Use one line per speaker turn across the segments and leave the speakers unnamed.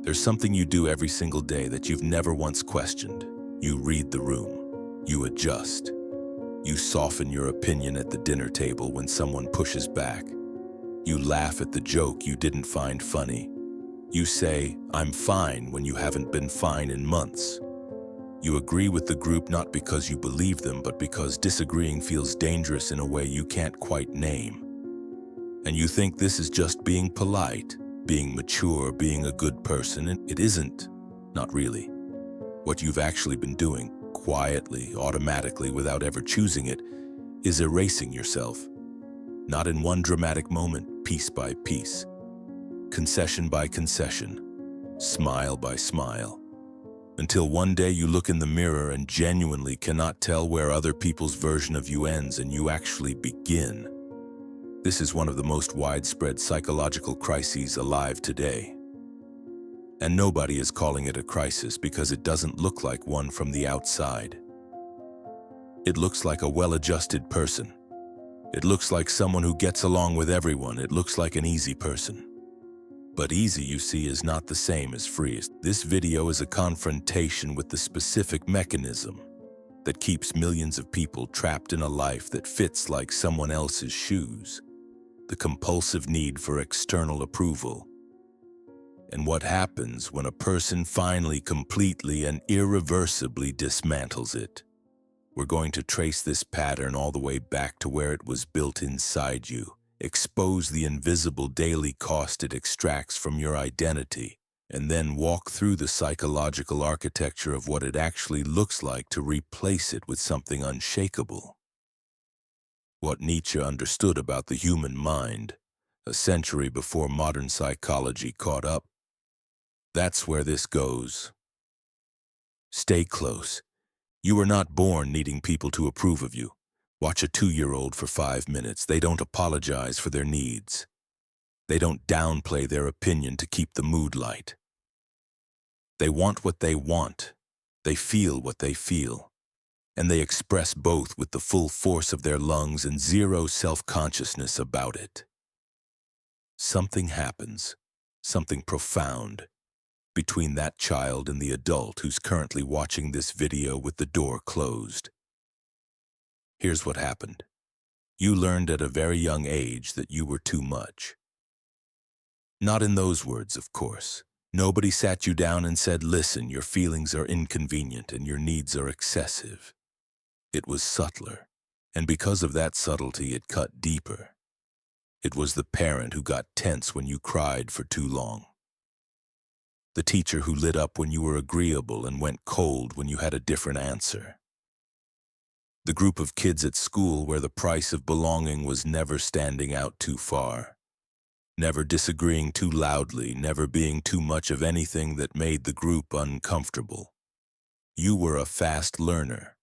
There's something you do every single day that you've never once questioned. You read the room. You adjust. You soften your opinion at the dinner table when someone pushes back. You laugh at the joke you didn't find funny. You say, "I'm fine," when you haven't been fine in months. You agree with the group not because you believe them, but because disagreeing feels dangerous in a way you can't quite name. And you think this is just being polite, being mature, being a good person, and it isn't. Not really. What you've actually been doing, quietly, automatically, without ever choosing it, is erasing yourself. Not in one dramatic moment, piece by piece, concession by concession, smile by smile, until one day you look in the mirror and genuinely cannot tell where other people's version of you ends and you actually begin. This is one of the most widespread psychological crises alive today. And nobody is calling it a crisis because it doesn't look like one from the outside. It looks like a well-adjusted person. It looks like someone who gets along with everyone. It looks like an easy person. But easy, you see, is not the same as free. This video is a confrontation with the specific mechanism that keeps millions of people trapped in a life that fits like someone else's shoes. The compulsive need for external approval. And what happens when a person finally, completely, and irreversibly dismantles it. We're going to trace this pattern all the way back to where it was built inside you, expose the invisible daily cost it extracts from your identity, and then walk through the psychological architecture of what it actually looks like to replace it with something unshakable. What Nietzsche understood about the human mind, a century before modern psychology caught up. That's where this goes. Stay close. You were not born needing people to approve of you. Watch a 2-year-old for 5 minutes. They don't apologize for their needs. They don't downplay their opinion to keep the mood light. They want what they want. They feel what they feel. And they express both with the full force of their lungs and zero self-consciousness about it. Something happens, something profound, between that child and the adult who's currently watching this video with the door closed. Here's what happened. You learned at a very young age that you were too much. Not in those words, of course. Nobody sat you down and said, "Listen, your feelings are inconvenient and your needs are excessive." It was subtler, and because of that subtlety, it cut deeper. It was the parent who got tense when you cried for too long. The teacher who lit up when you were agreeable and went cold when you had a different answer. The group of kids at school where the price of belonging was never standing out too far, never disagreeing too loudly, never being too much of anything that made the group uncomfortable. You were a fast learner.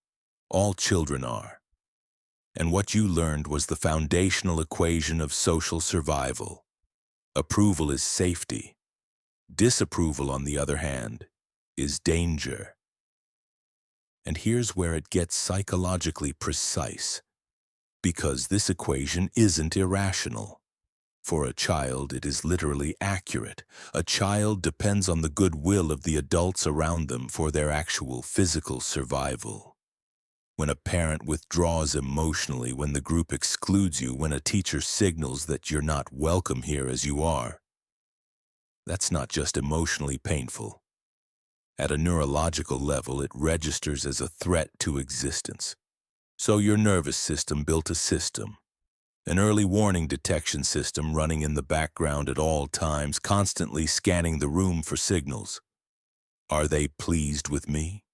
All children are. And what you learned was the foundational equation of social survival. Approval is safety. Disapproval, on the other hand, is danger. And here's where it gets psychologically precise, because this equation isn't irrational. For a child, it is literally accurate. A child depends on the goodwill of the adults around them for their actual physical survival. When a parent withdraws emotionally, when the group excludes you, when a teacher signals that you're not welcome here as you are, that's not just emotionally painful. At a neurological level, it registers as a threat to existence. So your nervous system built a system, an early warning detection system running in the background at all times, constantly scanning the room for signals. Are they pleased with me?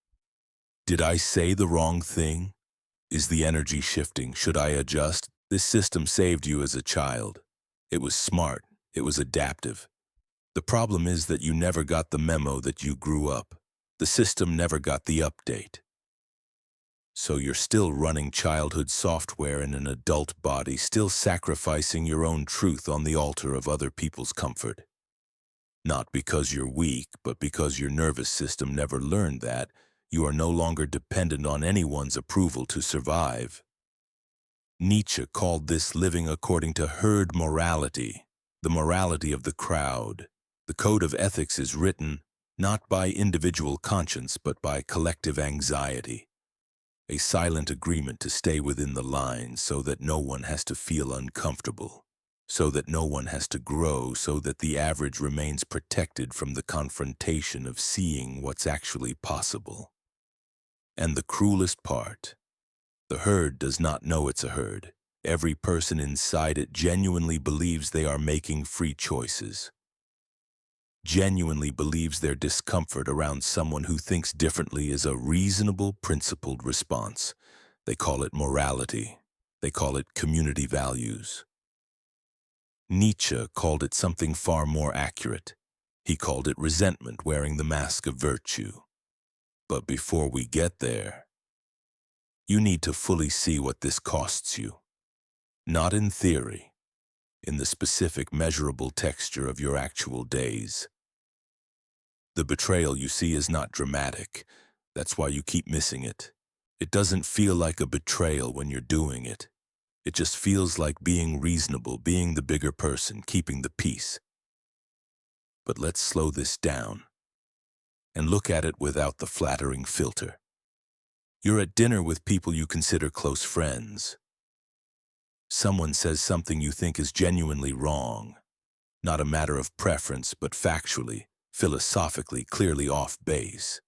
Did I say the wrong thing? Is the energy shifting? Should I adjust? This system saved you as a child. It was smart. It was adaptive. The problem is that you never got the memo that you grew up. The system never got the update. So you're still running childhood software in an adult body, still sacrificing your own truth on the altar of other people's comfort. Not because you're weak, but because your nervous system never learned that. You are no longer dependent on anyone's approval to survive. Nietzsche called this living according to herd morality, the morality of the crowd. The code of ethics is written not by individual conscience but by collective anxiety, a silent agreement to stay within the lines so that no one has to feel uncomfortable, so that no one has to grow, so that the average remains protected from the confrontation of seeing what's actually possible. And the cruelest part, the herd does not know it's a herd. Every person inside it genuinely believes they are making free choices, genuinely believes their discomfort around someone who thinks differently is a reasonable, principled response. They call it morality. They call it community values. Nietzsche called it something far more accurate. He called it resentment wearing the mask of virtue. But before we get there, you need to fully see what this costs you. Not in theory, in the specific measurable texture of your actual days. The betrayal you see is not dramatic. That's why you keep missing it. It doesn't feel like a betrayal when you're doing it. It just feels like being reasonable, being the bigger person, keeping the peace. But let's slow this down and look at it without the flattering filter. You're at dinner with people you consider close friends. Someone says something you think is genuinely wrong, not a matter of preference, but factually, philosophically, clearly off base.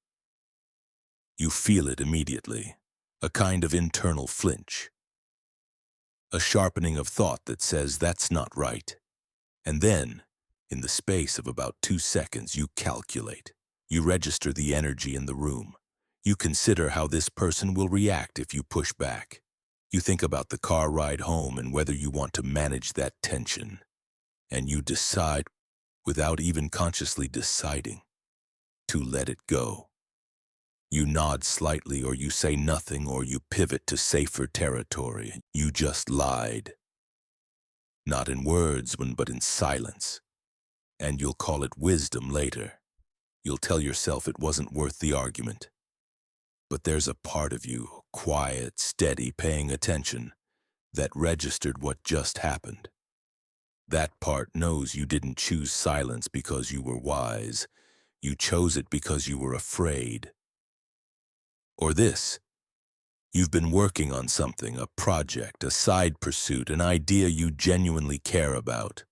You feel it immediately, a kind of internal flinch, a sharpening of thought that says that's not right. And then, in the space of about 2 seconds, you calculate. You register the energy in the room. You consider how this person will react if you push back. You think about the car ride home and whether you want to manage that tension. And you decide, without even consciously deciding, to let it go. You nod slightly, or you say nothing, or you pivot to safer territory. You just lied. Not in words, but in silence. And you'll call it wisdom later. You'll tell yourself it wasn't worth the argument. But there's a part of you, quiet, steady, paying attention, that registered what just happened. That part knows you didn't choose silence because you were wise. You chose it because you were afraid. Or this. You've been working on something, a project, a side pursuit, an idea you genuinely care about.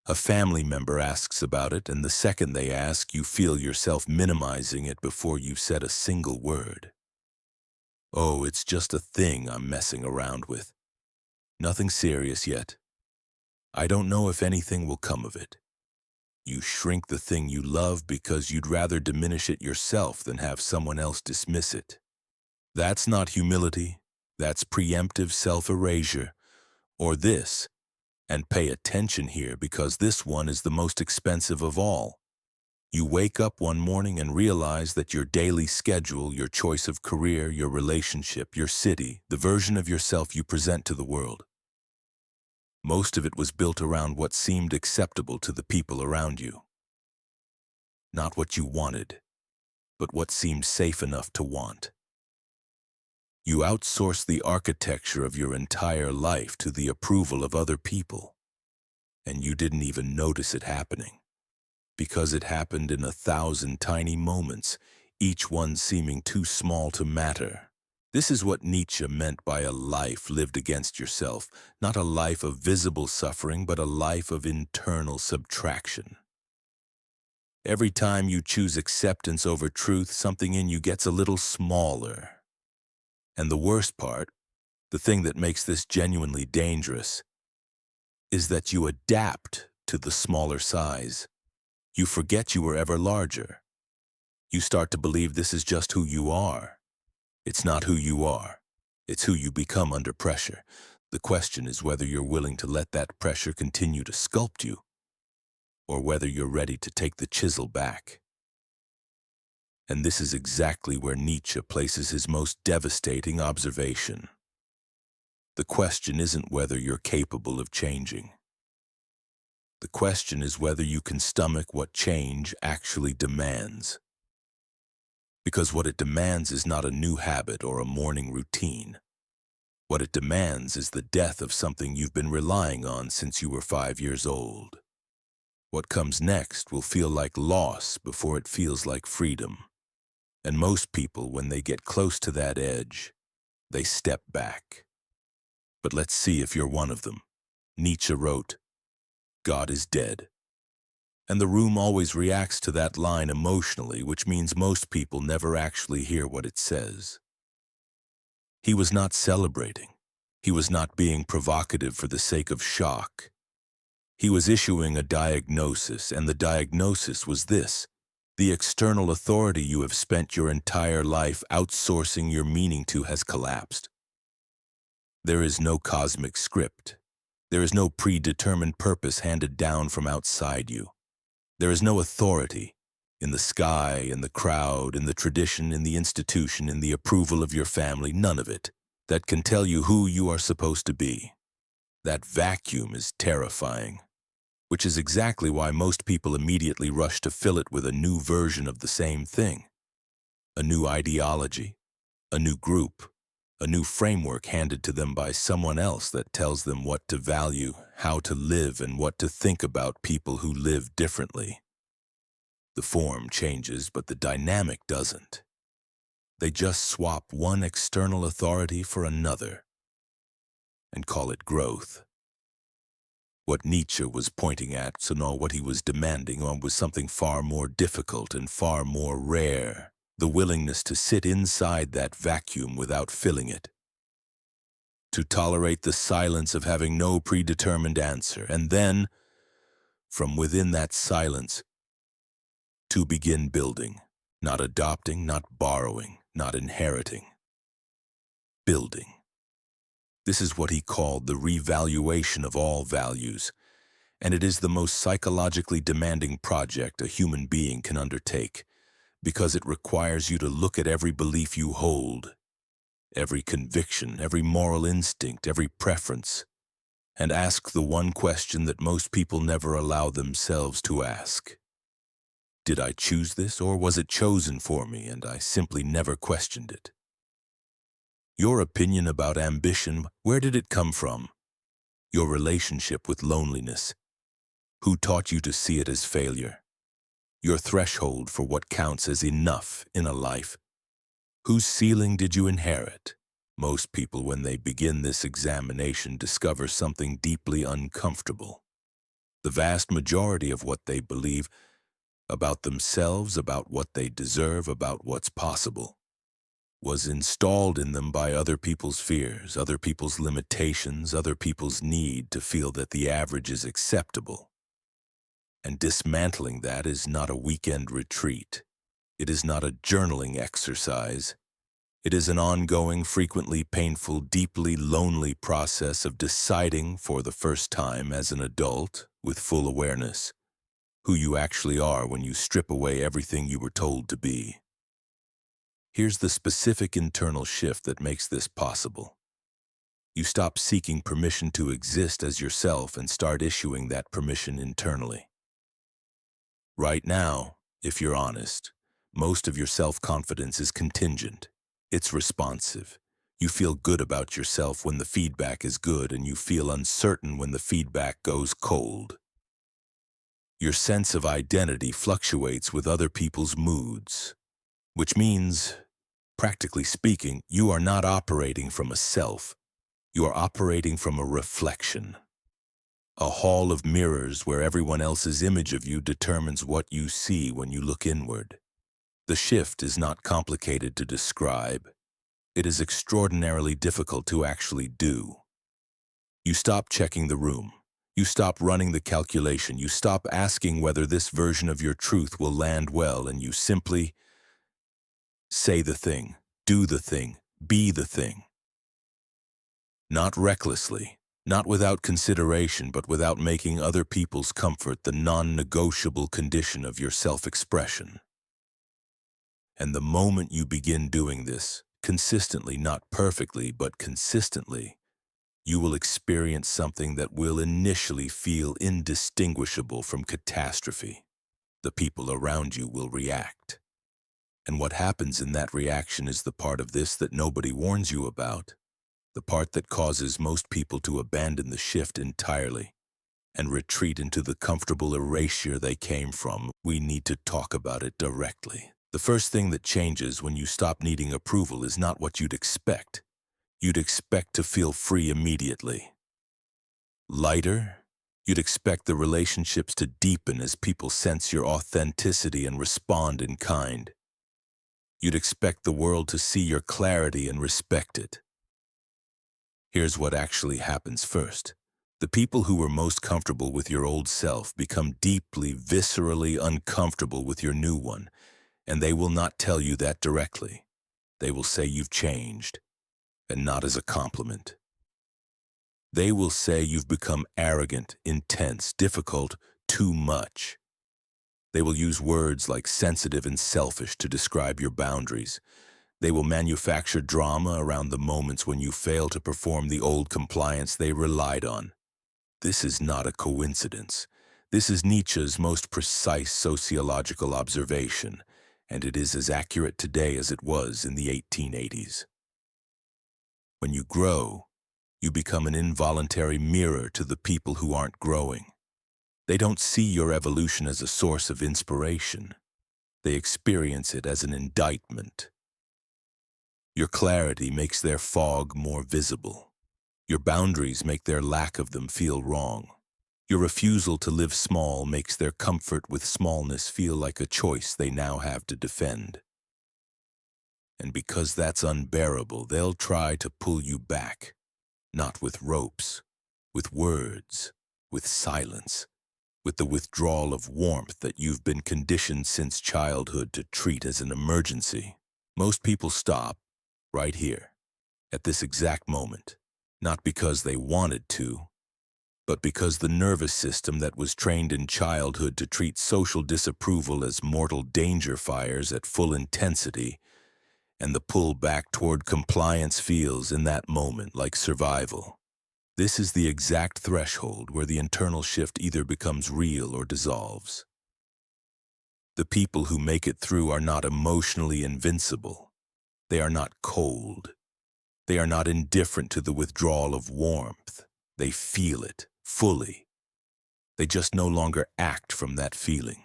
A family member asks about it, and the second they ask, you feel yourself minimizing it before you've said a single word. Oh, it's just a thing I'm messing around with. Nothing serious yet. I don't know if anything will come of it. You shrink the thing you love because you'd rather diminish it yourself than have someone else dismiss it. That's not humility. That's preemptive self-erasure. Or this. And pay attention here, because this one is the most expensive of all. You wake up one morning and realize that your daily schedule, your choice of career, your relationship, your city, the version of yourself you present to the world, most of it was built around what seemed acceptable to the people around you. Not what you wanted, but what seemed safe enough to want. You outsource the architecture of your entire life to the approval of other people. And you didn't even notice it happening. Because it happened in 1,000 tiny moments, each one seeming too small to matter. This is what Nietzsche meant by a life lived against yourself, not a life of visible suffering, but a life of internal subtraction. Every time you choose acceptance over truth, something in you gets a little smaller. And the worst part, the thing that makes this genuinely dangerous, is that you adapt to the smaller size. You forget you were ever larger. You start to believe this is just who you are. It's not who you are. It's who you become under pressure. The question is whether you're willing to let that pressure continue to sculpt you, or whether you're ready to take the chisel back. And this is exactly where Nietzsche places his most devastating observation. The question isn't whether you're capable of changing. The question is whether you can stomach what change actually demands. Because what it demands is not a new habit or a morning routine. What it demands is the death of something you've been relying on since you were 5 years old. What comes next will feel like loss before it feels like freedom. And most people, when they get close to that edge, they step back. But let's see if you're one of them. Nietzsche wrote, "God is dead." And the room always reacts to that line emotionally, which means most people never actually hear what it says. He was not celebrating. He was not being provocative for the sake of shock. He was issuing a diagnosis, and the diagnosis was this: the external authority you have spent your entire life outsourcing your meaning to has collapsed. There is no cosmic script. There is no predetermined purpose handed down from outside you. There is no authority in the sky, in the crowd, in the tradition, in the institution, in the approval of your family, none of it, that can tell you who you are supposed to be. That vacuum is terrifying, which is exactly why most people immediately rush to fill it with a new version of the same thing. A new ideology, a new group, a new framework handed to them by someone else that tells them what to value, how to live, and what to think about people who live differently. The form changes, but the dynamic doesn't. They just swap one external authority for another and call it growth. What Nietzsche was pointing at, so no, what he was demanding on, was something far more difficult and far more rare: the willingness to sit inside that vacuum without filling it, to tolerate the silence of having no predetermined answer, and then, from within that silence, to begin building, not adopting, not borrowing, not inheriting. Building. This is what he called the revaluation of all values, and it is the most psychologically demanding project a human being can undertake, because it requires you to look at every belief you hold, every conviction, every moral instinct, every preference, and ask the one question that most people never allow themselves to ask. Did I choose this, or was it chosen for me and I simply never questioned it? Your opinion about ambition, where did it come from? Your relationship with loneliness, who taught you to see it as failure? Your threshold for what counts as enough in a life, whose ceiling did you inherit? Most people, when they begin this examination, discover something deeply uncomfortable. The vast majority of what they believe about themselves, about what they deserve, about what's possible, was installed in them by other people's fears, other people's limitations, other people's need to feel that the average is acceptable. And dismantling that is not a weekend retreat. It is not a journaling exercise. It is an ongoing, frequently painful, deeply lonely process of deciding for the first time as an adult, with full awareness, who you actually are when you strip away everything you were told to be. Here's the specific internal shift that makes this possible. You stop seeking permission to exist as yourself and start issuing that permission internally. Right now, if you're honest, most of your self-confidence is contingent. It's responsive. You feel good about yourself when the feedback is good, and you feel uncertain when the feedback goes cold. Your sense of identity fluctuates with other people's moods, which means, practically speaking, you are not operating from a self. You are operating from a reflection. A hall of mirrors where everyone else's image of you determines what you see when you look inward. The shift is not complicated to describe. It is extraordinarily difficult to actually do. You stop checking the room. You stop running the calculation. You stop asking whether this version of your truth will land well, and you simply say the thing, do the thing, be the thing. Not recklessly, not without consideration, but without making other people's comfort the non-negotiable condition of your self-expression. And the moment you begin doing this, consistently, not perfectly, but consistently, you will experience something that will initially feel indistinguishable from catastrophe. The people around you will react. And what happens in that reaction is the part of this that nobody warns you about, the part that causes most people to abandon the shift entirely and retreat into the comfortable erasure they came from. We need to talk about it directly. The first thing that changes when you stop needing approval is not what you'd expect. You'd expect to feel free immediately. Lighter? You'd expect the relationships to deepen as people sense your authenticity and respond in kind. You'd expect the world to see your clarity and respect it. Here's what actually happens first. The people who were most comfortable with your old self become deeply, viscerally uncomfortable with your new one, and they will not tell you that directly. They will say you've changed, and not as a compliment. They will say you've become arrogant, intense, difficult, too much. They will use words like sensitive and selfish to describe your boundaries. They will manufacture drama around the moments when you fail to perform the old compliance they relied on. This is not a coincidence. This is Nietzsche's most precise sociological observation, and it is as accurate today as it was in the 1880s. When you grow, you become an involuntary mirror to the people who aren't growing. They don't see your evolution as a source of inspiration. They experience it as an indictment. Your clarity makes their fog more visible. Your boundaries make their lack of them feel wrong. Your refusal to live small makes their comfort with smallness feel like a choice they now have to defend. And because that's unbearable, they'll try to pull you back, not with ropes, with words, with silence, with the withdrawal of warmth that you've been conditioned since childhood to treat as an emergency. Most people stop right here, at this exact moment, not because they wanted to, but because the nervous system that was trained in childhood to treat social disapproval as mortal danger fires at full intensity, and the pull back toward compliance feels in that moment like survival. This is the exact threshold where the internal shift either becomes real or dissolves. The people who make it through are not emotionally invincible. They are not cold. They are not indifferent to the withdrawal of warmth. They feel it fully. They just no longer act from that feeling.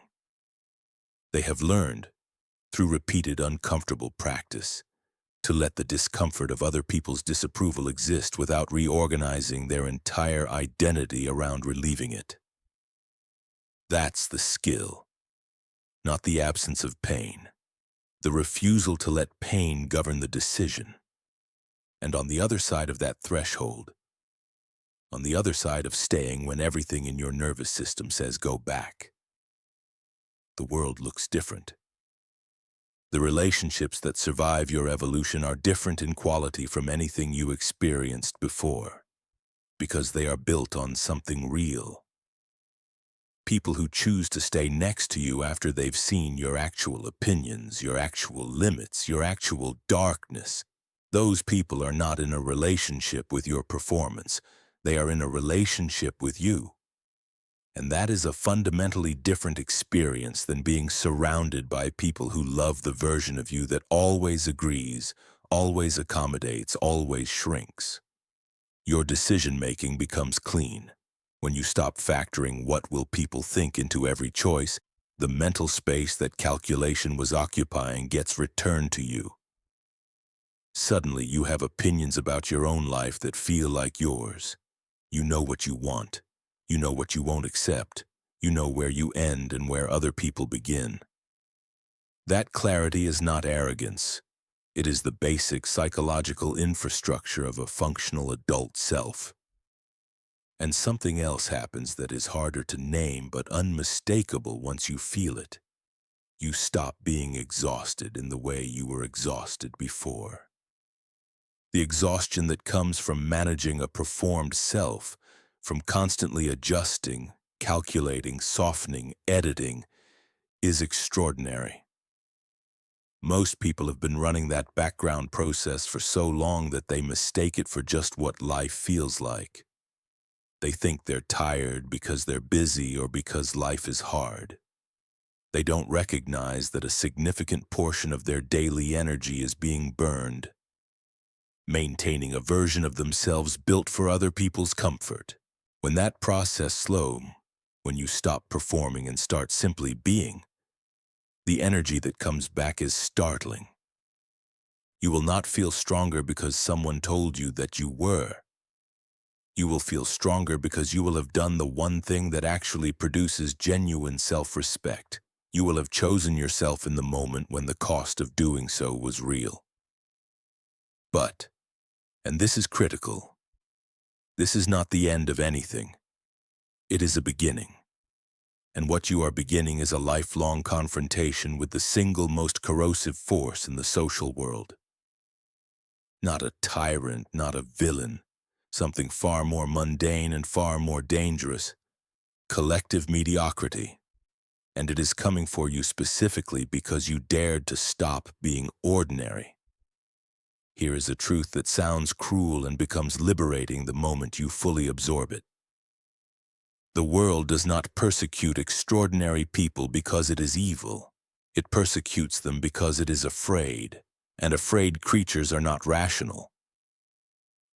They have learned, through repeated uncomfortable practice, to let the discomfort of other people's disapproval exist without reorganizing their entire identity around relieving it. That's the skill, not the absence of pain, the refusal to let pain govern the decision. And on the other side of that threshold, on the other side of staying when everything in your nervous system says go back, the world looks different. The relationships that survive your evolution are different in quality from anything you experienced before, because they are built on something real. People who choose to stay next to you after they've seen your actual opinions, your actual limits, your actual darkness, those people are not in a relationship with your performance. They are in a relationship with you. And that is a fundamentally different experience than being surrounded by people who love the version of you that always agrees, always accommodates, always shrinks. Your decision-making becomes clean. When you stop factoring what will people think into every choice, the mental space that calculation was occupying gets returned to you. Suddenly, you have opinions about your own life that feel like yours. You know what you want. You know what you won't accept. You know where you end and where other people begin. That clarity is not arrogance. It is the basic psychological infrastructure of a functional adult self. And something else happens that is harder to name but unmistakable once you feel it. You stop being exhausted in the way you were exhausted before. The exhaustion that comes from managing a performed self, from constantly adjusting, calculating, softening, editing, is extraordinary. Most people have been running that background process for so long that they mistake it for just what life feels like. They think they're tired because they're busy or because life is hard. They don't recognize that a significant portion of their daily energy is being burned, maintaining a version of themselves built for other people's comfort. When that process slows, when you stop performing and start simply being, the energy that comes back is startling. You will not feel stronger because someone told you that you were. You will feel stronger because you will have done the one thing that actually produces genuine self-respect. You will have chosen yourself in the moment when the cost of doing so was real. But, and this is critical, this is not the end of anything. It is a beginning. And what you are beginning is a lifelong confrontation with the single most corrosive force in the social world. Not a tyrant, not a villain, something far more mundane and far more dangerous. Collective mediocrity. And it is coming for you specifically because you dared to stop being ordinary. Here is a truth that sounds cruel and becomes liberating the moment you fully absorb it. The world does not persecute extraordinary people because it is evil. It persecutes them because it is afraid, and afraid creatures are not rational.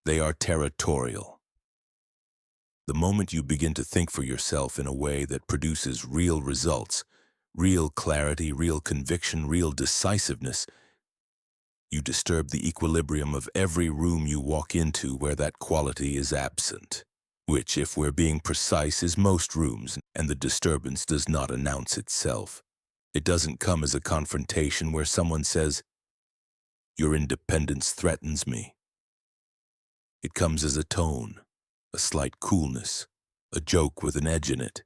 They are territorial. The moment you begin to think for yourself in a way that produces real results, real clarity, real conviction, real decisiveness, you disturb the equilibrium of every room you walk into where that quality is absent, which, if we're being precise, is most rooms, and the disturbance does not announce itself. It doesn't come as a confrontation where someone says, "Your independence threatens me." It comes as a tone, a slight coolness, a joke with an edge in it.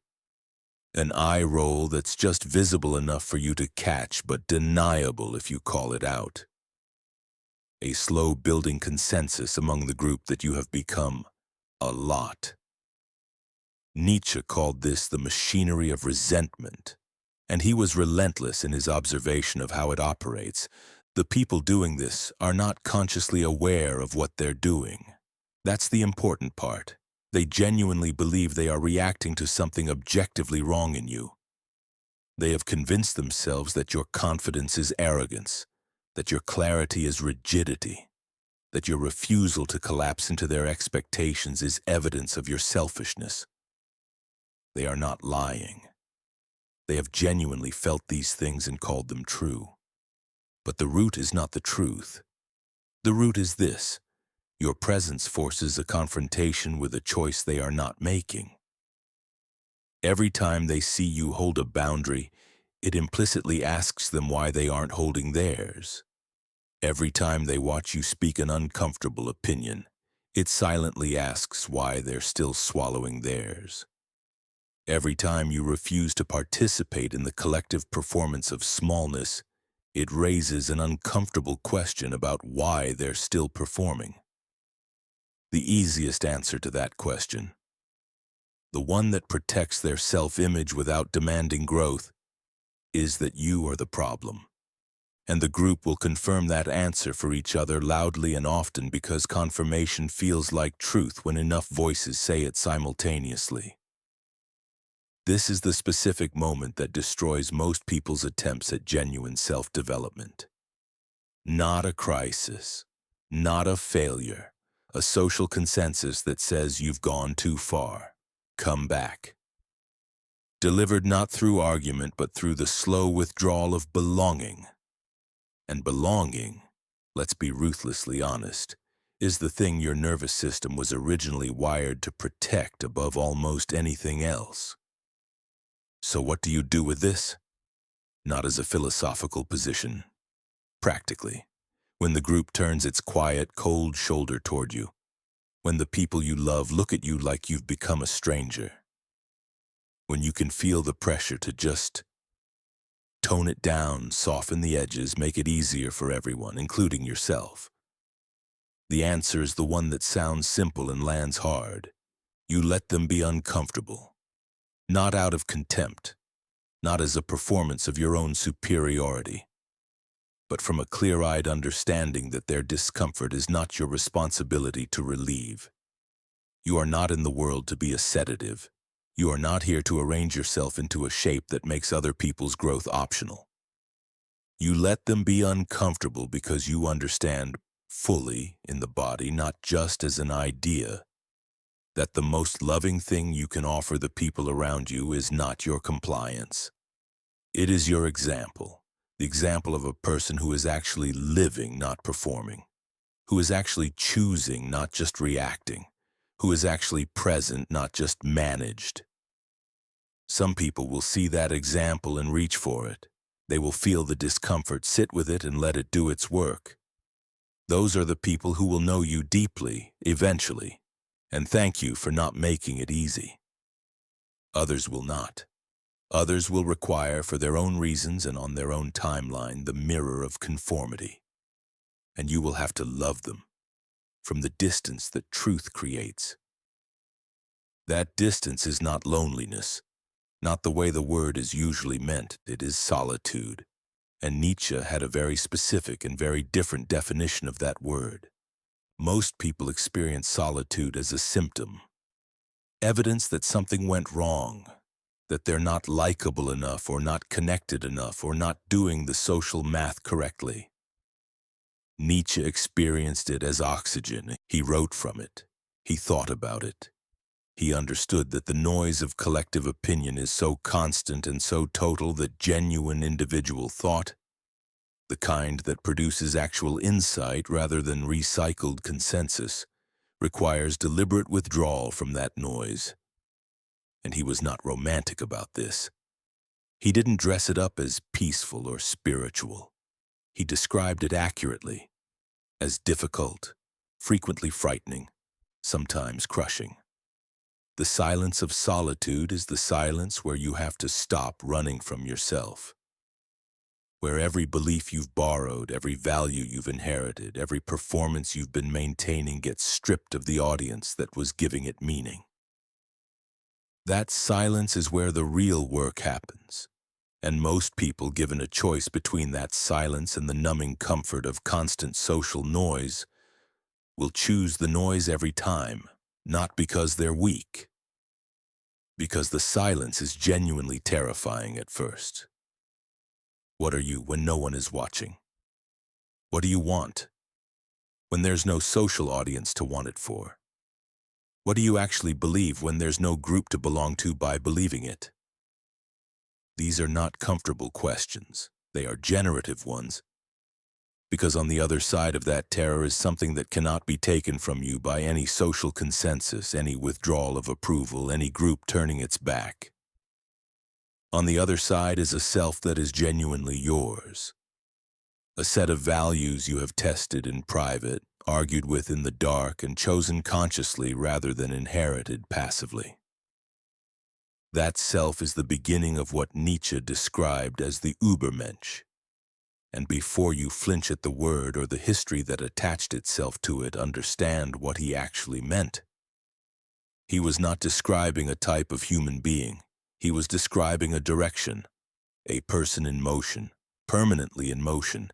An eye roll that's just visible enough for you to catch, but deniable if you call it out. A slow building consensus among the group that you have become a lot. Nietzsche called this the machinery of resentment, and he was relentless in his observation of how it operates. The people doing this are not consciously aware of what they're doing. That's the important part. They genuinely believe they are reacting to something objectively wrong in you. They have convinced themselves that your confidence is arrogance, that your clarity is rigidity, that your refusal to collapse into their expectations is evidence of your selfishness. They are not lying. They have genuinely felt these things and called them true. But the root is not the truth. The root is this: your presence forces a confrontation with a choice they are not making. Every time they see you hold a boundary, it implicitly asks them why they aren't holding theirs. Every time they watch you speak an uncomfortable opinion, it silently asks why they're still swallowing theirs. Every time you refuse to participate in the collective performance of smallness, it raises an uncomfortable question about why they're still performing. The easiest answer to that question, the one that protects their self-image without demanding growth, is that you are the problem. And the group will confirm that answer for each other loudly and often because confirmation feels like truth when enough voices say it simultaneously. This is the specific moment that destroys most people's attempts at genuine self-development. Not a crisis, not a failure, a social consensus that says you've gone too far. Come back. Delivered not through argument, but through the slow withdrawal of belonging. And belonging, let's be ruthlessly honest, is the thing your nervous system was originally wired to protect above almost anything else. So what do you do with this? Not as a philosophical position. Practically, when the group turns its quiet, cold shoulder toward you, when the people you love look at you like you've become a stranger, when you can feel the pressure to just tone it down, soften the edges, make it easier for everyone, including yourself. The answer is the one that sounds simple and lands hard. You let them be uncomfortable. Not out of contempt, not as a performance of your own superiority, but from a clear-eyed understanding that their discomfort is not your responsibility to relieve. You are not in the world to be a sedative. You are not here to arrange yourself into a shape that makes other people's growth optional. You let them be uncomfortable because you understand fully in the body, not just as an idea, that the most loving thing you can offer the people around you is not your compliance. It is your example, the example of a person who is actually living, not performing, who is actually choosing, not just reacting, who is actually present, not just managed. Some people will see that example and reach for it. They will feel the discomfort, sit with it, and let it do its work. Those are the people who will know you deeply, eventually, and thank you for not making it easy. Others will not. Others will require, for their own reasons and on their own timeline, the mirror of conformity. And you will have to love them from the distance that truth creates. That distance is not loneliness, not the way the word is usually meant. It is solitude. And Nietzsche had a very specific and very different definition of that word. Most people experience solitude as a symptom, evidence that something went wrong, that they're not likable enough or not connected enough or not doing the social math correctly. Nietzsche experienced it as oxygen. He wrote from it. He thought about it. He understood that the noise of collective opinion is so constant and so total that genuine individual thought, the kind that produces actual insight rather than recycled consensus, requires deliberate withdrawal from that noise. And he was not romantic about this. He didn't dress it up as peaceful or spiritual. He described it accurately, as difficult, frequently frightening, sometimes crushing. The silence of solitude is the silence where you have to stop running from yourself, where every belief you've borrowed, every value you've inherited, every performance you've been maintaining gets stripped of the audience that was giving it meaning. That silence is where the real work happens, and most people, given a choice between that silence and the numbing comfort of constant social noise, will choose the noise every time, not because they're weak, because the silence is genuinely terrifying at first. What are you when no one is watching? What do you want when there's no social audience to want it for? What do you actually believe when there's no group to belong to by believing it? These are not comfortable questions. They are generative ones, because on the other side of that terror is something that cannot be taken from you by any social consensus, any withdrawal of approval, any group turning its back. On the other side is a self that is genuinely yours, a set of values you have tested in private, argued with in the dark, and chosen consciously rather than inherited passively. That self is the beginning of what Nietzsche described as the Übermensch. And before you flinch at the word or the history that attached itself to it, understand what he actually meant. He was not describing a type of human being. He was describing a direction, a person in motion, permanently in motion,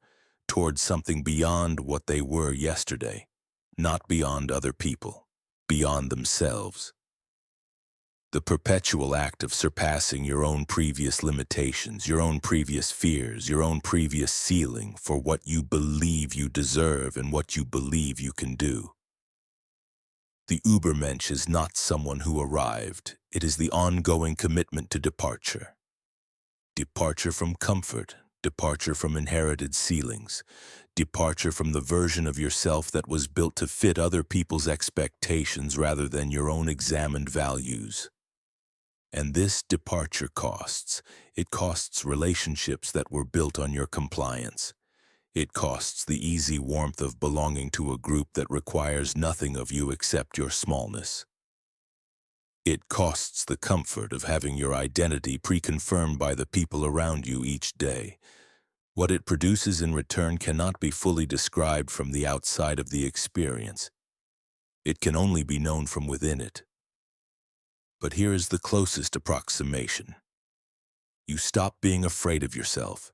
towards something beyond what they were yesterday, not beyond other people, beyond themselves. The perpetual act of surpassing your own previous limitations, your own previous fears, your own previous ceiling for what you believe you deserve and what you believe you can do. The Übermensch is not someone who arrived. It is the ongoing commitment to departure. Departure from comfort, departure from inherited ceilings, departure from the version of yourself that was built to fit other people's expectations rather than your own examined values. And this departure costs. It costs relationships that were built on your compliance. It costs the easy warmth of belonging to a group that requires nothing of you except your smallness. It costs the comfort of having your identity pre-confirmed by the people around you each day. What it produces in return cannot be fully described from the outside of the experience. It can only be known from within it. But here is the closest approximation. You stop being afraid of yourself.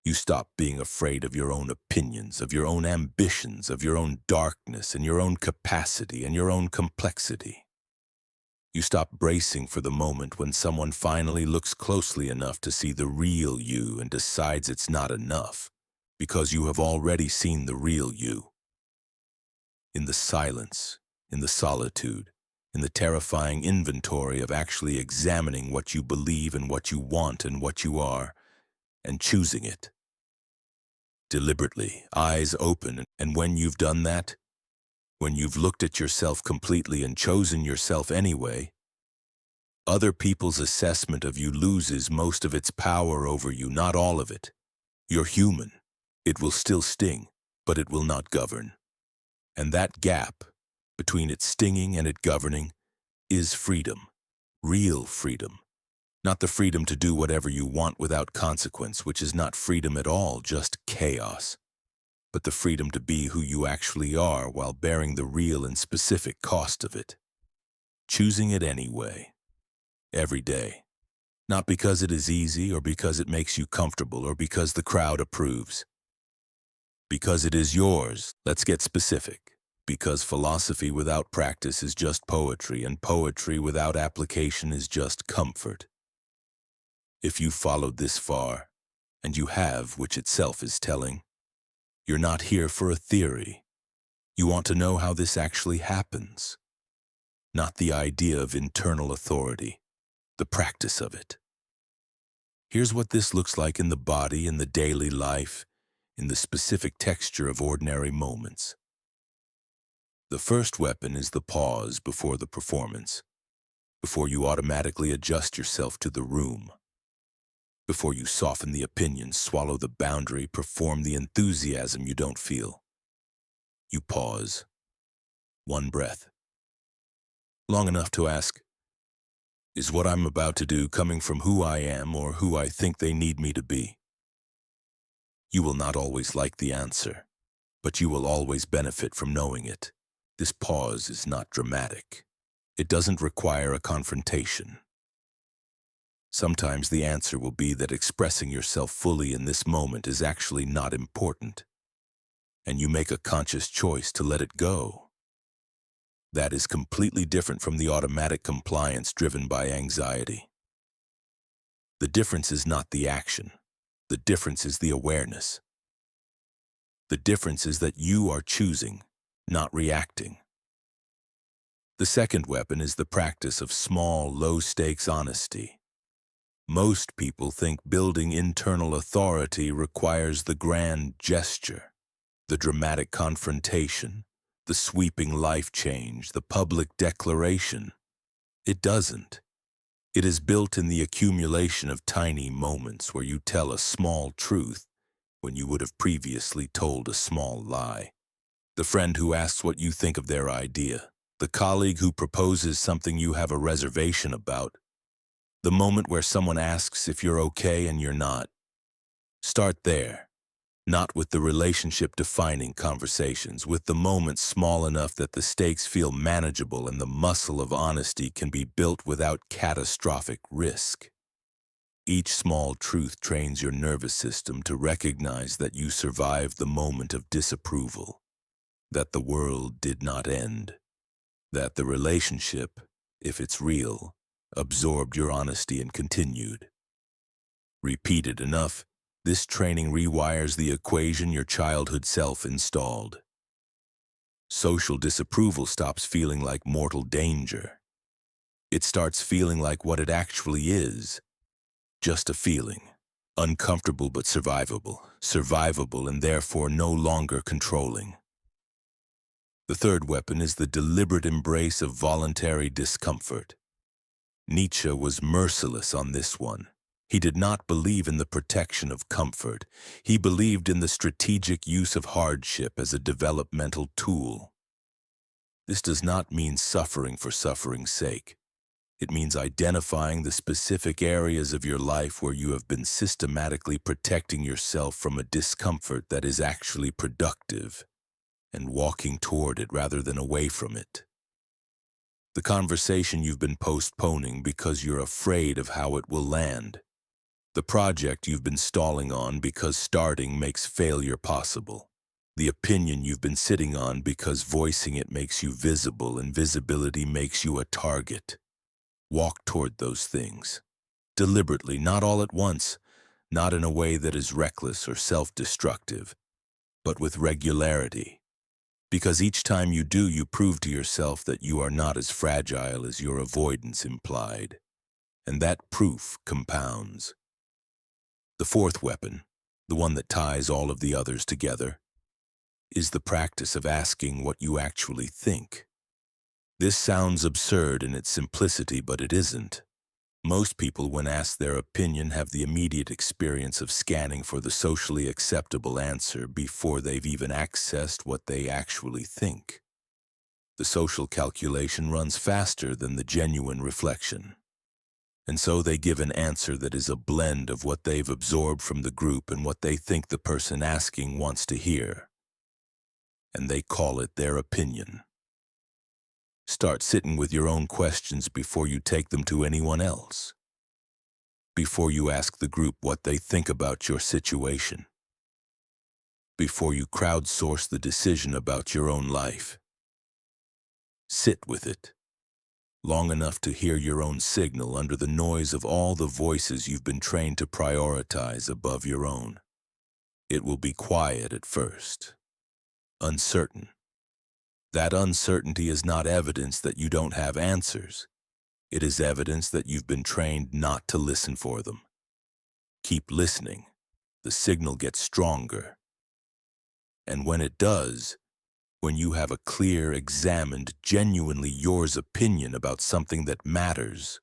You stop being afraid of your own opinions, of your own ambitions, of your own darkness and your own capacity and your own complexity. You stop bracing for the moment when someone finally looks closely enough to see the real you and decides it's not enough, because you have already seen the real you. In the silence, in the solitude, in the terrifying inventory of actually examining what you believe and what you want and what you are, and choosing it. Deliberately, eyes open, and when you've done that, when you've looked at yourself completely and chosen yourself anyway, other people's assessment of you loses most of its power over you, not all of it. You're human. It will still sting, but it will not govern. And that gap between it stinging and it governing is freedom, real freedom. Not the freedom to do whatever you want without consequence, which is not freedom at all, just chaos. But the freedom to be who you actually are while bearing the real and specific cost of it. Choosing it anyway, every day. Not because it is easy or because it makes you comfortable or because the crowd approves. Because it is yours, let's get specific. Because philosophy without practice is just poetry, and poetry without application is just comfort. If you followed this far, and you have, which itself is telling, you're not here for a theory. You want to know how this actually happens. Not the idea of internal authority, the practice of it. Here's what this looks like in the body, in the daily life, in the specific texture of ordinary moments. The first weapon is the pause before the performance, before you automatically adjust yourself to the room, before you soften the opinion, swallow the boundary, perform the enthusiasm you don't feel. You pause. One breath. Long enough to ask, is what I'm about to do coming from who I am or who I think they need me to be? You will not always like the answer, but you will always benefit from knowing it. This pause is not dramatic. It doesn't require a confrontation. Sometimes the answer will be that expressing yourself fully in this moment is actually not important, and you make a conscious choice to let it go. That is completely different from the automatic compliance driven by anxiety. The difference is not the action. The difference is the awareness. The difference is that you are choosing, not reacting. The second weapon is the practice of small, low-stakes honesty. Most people think building internal authority requires the grand gesture, the dramatic confrontation, the sweeping life change, the public declaration. It doesn't. It is built in the accumulation of tiny moments where you tell a small truth when you would have previously told a small lie. The friend who asks what you think of their idea. The colleague who proposes something you have a reservation about. The moment where someone asks if you're okay and you're not. Start there. Not with the relationship-defining conversations, with the moments small enough that the stakes feel manageable and the muscle of honesty can be built without catastrophic risk. Each small truth trains your nervous system to recognize that you survived the moment of disapproval, that the world did not end, that the relationship, if it's real, absorbed your honesty and continued. Repeated enough, this training rewires the equation your childhood self installed. Social disapproval stops feeling like mortal danger. It starts feeling like what it actually is. Just a feeling. Uncomfortable but survivable and therefore no longer controlling. The third weapon is the deliberate embrace of voluntary discomfort. Nietzsche was merciless on this one. He did not believe in the protection of comfort. He believed in the strategic use of hardship as a developmental tool. This does not mean suffering for suffering's sake. It means identifying the specific areas of your life where you have been systematically protecting yourself from a discomfort that is actually productive, and walking toward it rather than away from it. The conversation you've been postponing because you're afraid of how it will land. The project you've been stalling on because starting makes failure possible. The opinion you've been sitting on because voicing it makes you visible and visibility makes you a target. Walk toward those things. Deliberately, not all at once, not in a way that is reckless or self-destructive, but with regularity. Because each time you do, you prove to yourself that you are not as fragile as your avoidance implied. And that proof compounds. The fourth weapon, the one that ties all of the others together, is the practice of asking what you actually think. This sounds absurd in its simplicity, but it isn't. Most people, when asked their opinion, have the immediate experience of scanning for the socially acceptable answer before they've even accessed what they actually think. The social calculation runs faster than the genuine reflection. And so they give an answer that is a blend of what they've absorbed from the group and what they think the person asking wants to hear. And they call it their opinion. Start sitting with your own questions before you take them to anyone else. Before you ask the group what they think about your situation. Before you crowdsource the decision about your own life. Sit with it. Long enough to hear your own signal under the noise of all the voices you've been trained to prioritize above your own. It will be quiet at first. Uncertain. That uncertainty is not evidence that you don't have answers. It is evidence that you've been trained not to listen for them. Keep listening. The signal gets stronger. And when it does, when you have a clear, examined, genuinely yours opinion about something that matters,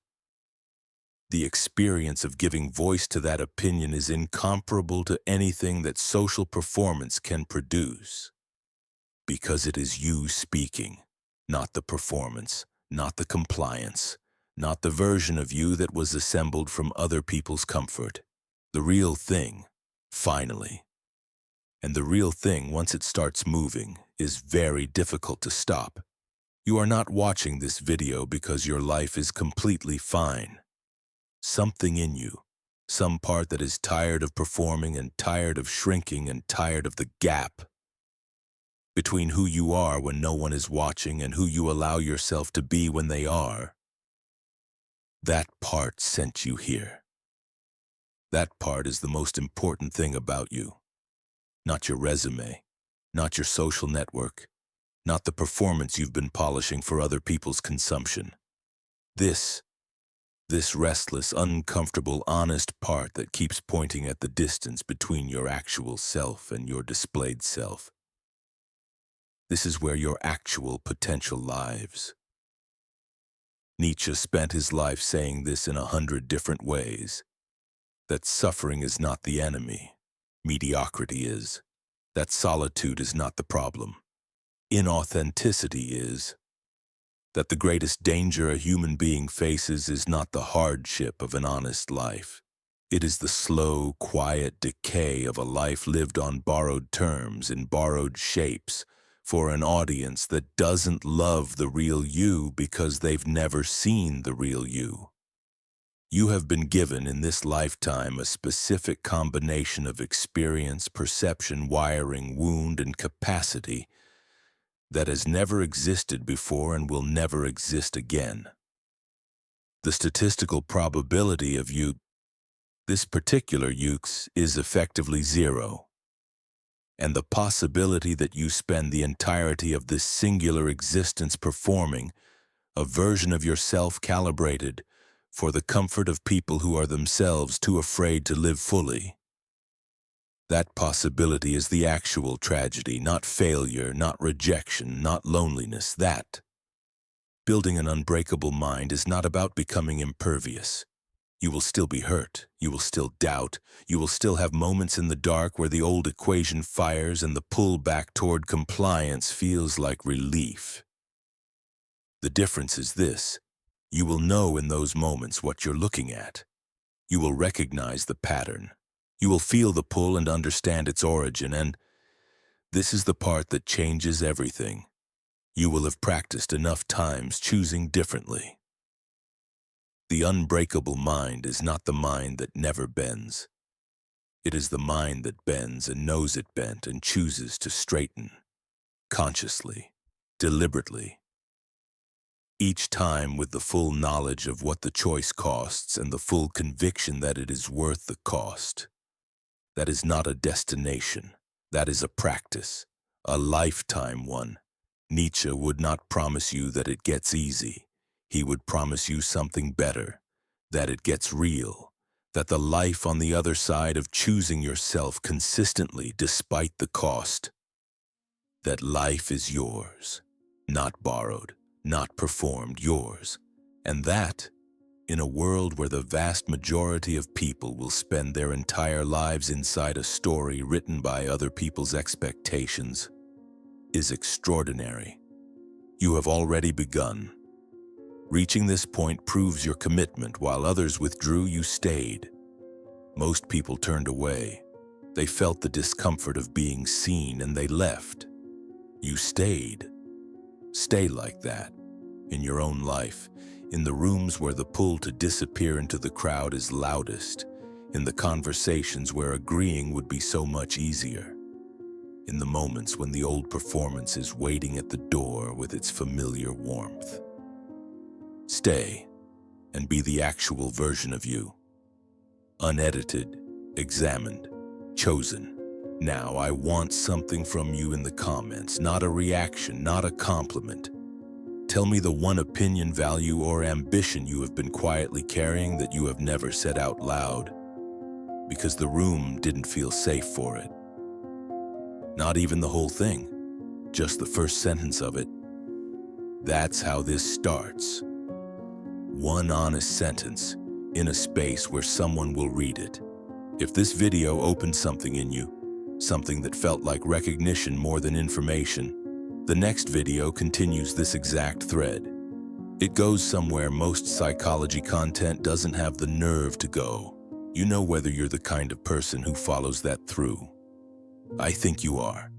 the experience of giving voice to that opinion is incomparable to anything that social performance can produce. Because it is you speaking, not the performance, not the compliance, not the version of you that was assembled from other people's comfort. The real thing, finally. And the real thing, once it starts moving, is very difficult to stop. You are not watching this video because your life is completely fine. Something in you, some part that is tired of performing and tired of shrinking and tired of the gap between who you are when no one is watching and who you allow yourself to be when they are. That part sent you here. That part is the most important thing about you. Not your resume, not your social network, not the performance you've been polishing for other people's consumption. This restless, uncomfortable, honest part that keeps pointing at the distance between your actual self and your displayed self. This is where your actual potential lies. Nietzsche spent his life saying this in 100 different ways. That suffering is not the enemy. Mediocrity is. That solitude is not the problem. Inauthenticity is. That the greatest danger a human being faces is not the hardship of an honest life. It is the slow, quiet decay of a life lived on borrowed terms in borrowed shapes for an audience that doesn't love the real you because they've never seen the real you. You have been given in this lifetime a specific combination of experience, perception, wiring, wound, and capacity that has never existed before and will never exist again. The statistical probability of you, this particular ukes, is effectively zero. And the possibility that you spend the entirety of this singular existence performing a version of yourself calibrated for the comfort of people who are themselves too afraid to live fully. That possibility is the actual tragedy, not failure, not rejection, not loneliness. That building an unbreakable mind is not about becoming impervious. You will still be hurt, you will still doubt, you will still have moments in the dark where the old equation fires and the pull back toward compliance feels like relief. The difference is this: you will know in those moments what you're looking at. You will recognize the pattern. You will feel the pull and understand its origin, and this is the part that changes everything. You will have practiced enough times choosing differently. The unbreakable mind is not the mind that never bends. It is the mind that bends and knows it bent and chooses to straighten, consciously, deliberately. Each time with the full knowledge of what the choice costs and the full conviction that it is worth the cost. That is not a destination. That is a practice, a lifetime one. Nietzsche would not promise you that it gets easy. He would promise you something better, that it gets real, that the life on the other side of choosing yourself consistently despite the cost, that life is yours, not borrowed, not performed, yours, and that, in a world where the vast majority of people will spend their entire lives inside a story written by other people's expectations, is extraordinary. You have already begun. Reaching this point proves your commitment. While others withdrew, you stayed. Most people turned away. They felt the discomfort of being seen and they left. You stayed. Stay like that, in your own life, in the rooms where the pull to disappear into the crowd is loudest, in the conversations where agreeing would be so much easier, in the moments when the old performance is waiting at the door with its familiar warmth. Stay and be the actual version of you. Unedited, examined, chosen. Now I want something from you in the comments, not a reaction, not a compliment. Tell me the one opinion, value, or ambition you have been quietly carrying that you have never said out loud, because the room didn't feel safe for it. Not even the whole thing, just the first sentence of it. That's how this starts. One honest sentence, in a space where someone will read it. If this video opened something in you, something that felt like recognition more than information, the next video continues this exact thread. It goes somewhere most psychology content doesn't have the nerve to go. You know whether you're the kind of person who follows that through. I think you are.